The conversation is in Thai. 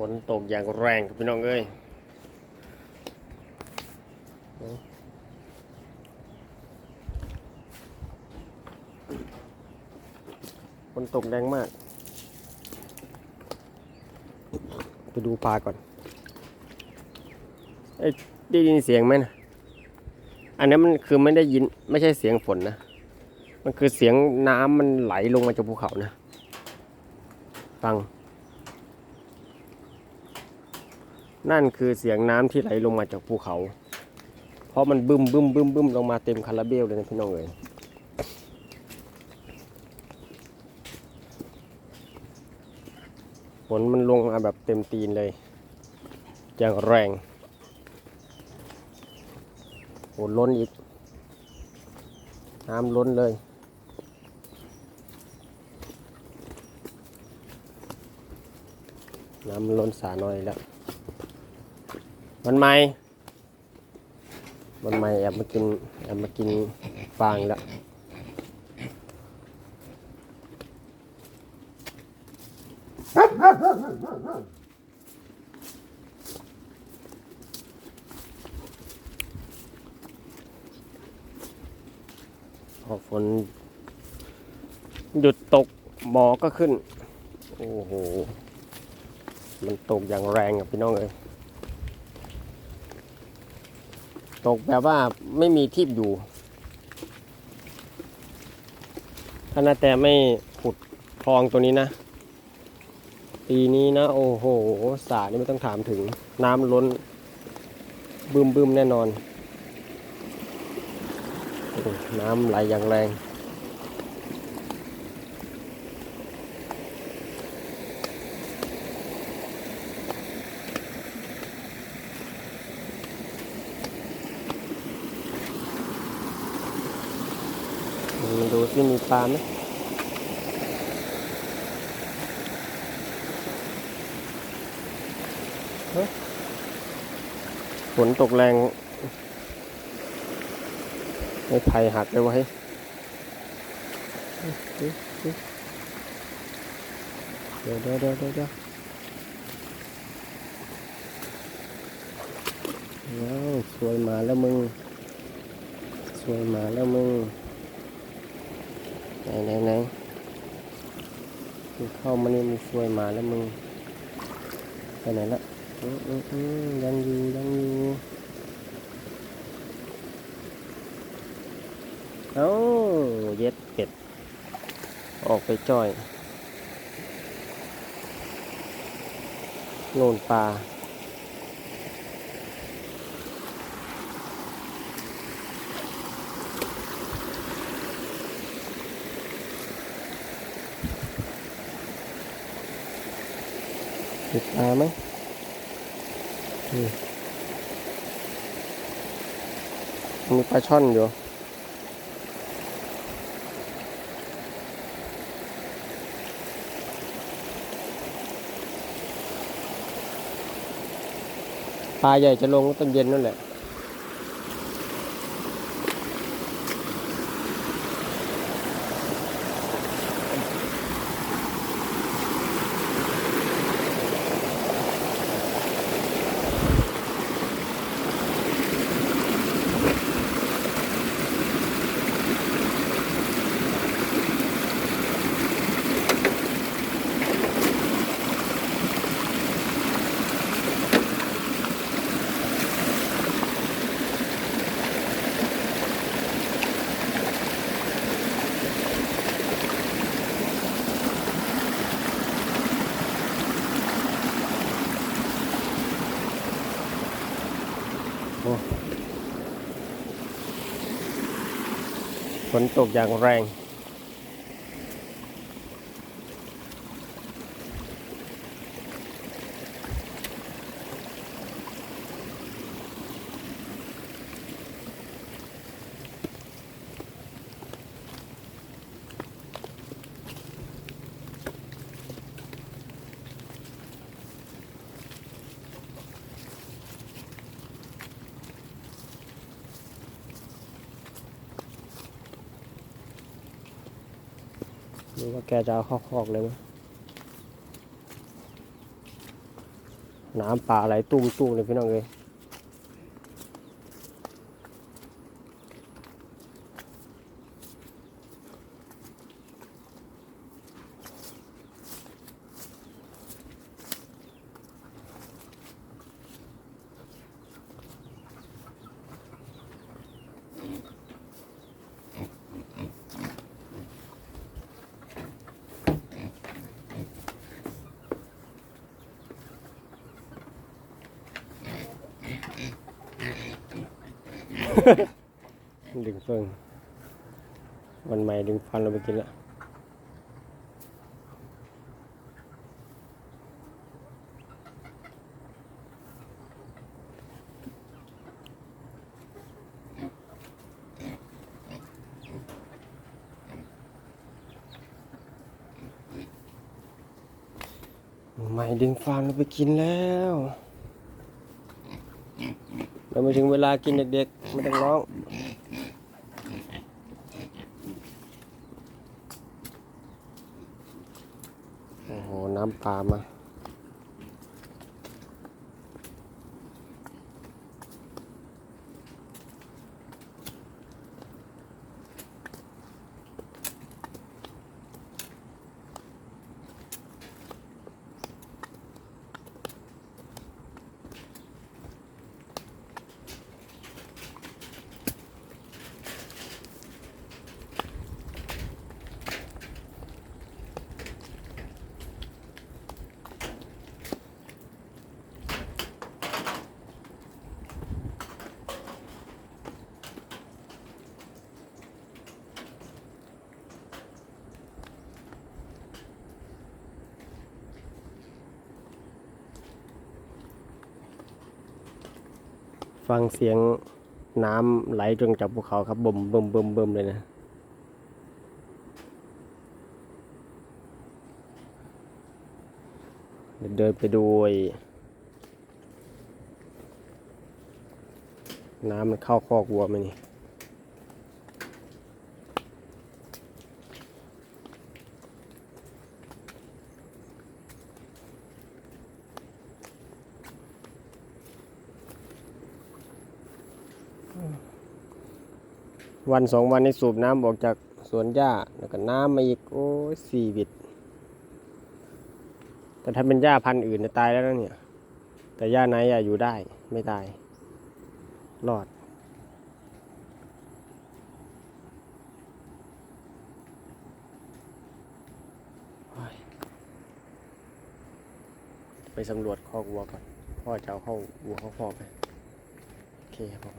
นตกอย่างแรงครับพี่น้องเอ้ยฝนตกแรงมากไปดูปลาก่อนได้ยินเสียงไหมนะอันนั้นมันคือไม่ได้ยินไม่ใช่เสียงฝนนะมันคือเสียงน้ำมันไหลลงมาจากภูเขานะฟังนั่นคือเสียงน้ำที่ไหลลงมาจากภูเขาเพราะมันบึ้มบึ้มบึ้มบึ้มลงมาเต็มคาราเบลเลยนะพี่น้องเอ้ยฝนมันลงมาแบบเต็มตีนเลยอย่างแรงโอ้ล้นอีกน้ำล้นเลยน้ำล้นสาหน่อยแล้วมันไม่แอบมากินฟางแล้วพอฝนหยุดตกหมอกก็ขึ้นโอ้โหมันตกอย่างแรงอ่ะพี่น้องเอ้ยตกแบบว่าไม่มีที่อยู่ถ้านาแต่ไม่ขุดคลองตัวนี้นะปีนี้นะโอ้โหสระนี่ไม่ต้องถามถึงน้ำล้นบึ้มแน่นอนน้ำไหลอย่างแรงดูสิมีปลาไหมฝนตกแรงไม้ไผ่หักไปไว้เดี๋ยวว้าวสวยมาแล้วมึงไหนเข้ามานี่มึงสวยมาแล้วมึงไปไหนละยังอยู่เอ้าเย็ดเป็ดออกไปจ้อยโน่นปลาติดปลาไหมมีปลาช่อนอยู่ปลาใหญ่จะลงตอนเย็นนั่นแหละฝนตกอย่างแรงนี่ว่าแกจะเอาเข้าคอกเลยมั้ย น้ำป่าไหลตุ้มเลยพี่น้องเอ้ยดึงเฟิงวันใหม่ดึงฟันเราไปกินละใหม่ดึงฟาร์มเราไปกินแล้วเรามาถึงเวลากินเด็กๆไม่ต้องร้องโอ้โหน้ำปลามาฟังเสียงน้ำไหลจนจากภูเขาครับบ่มเบิ่มเบิ่มเบิ่มเลยนะเดินไปดูน้ำมันเข้าคอกวัวไหมนี่วันสองวันนี้สูบน้ำออกจากสวนหญ้าแล้วก็น้ำมาอีกโอ้ย4 บิตแต่ถ้าเป็นหญ้าพันธุ์อื่นจะตายแล้วนะเนี่ยแต่หญ้าไหนอยู่ได้ไม่ตายรอดไปสำรวจคอกวัวก่อนพ่อจะเอาเข้าวัวเข้าคอกไปโอเคครับผม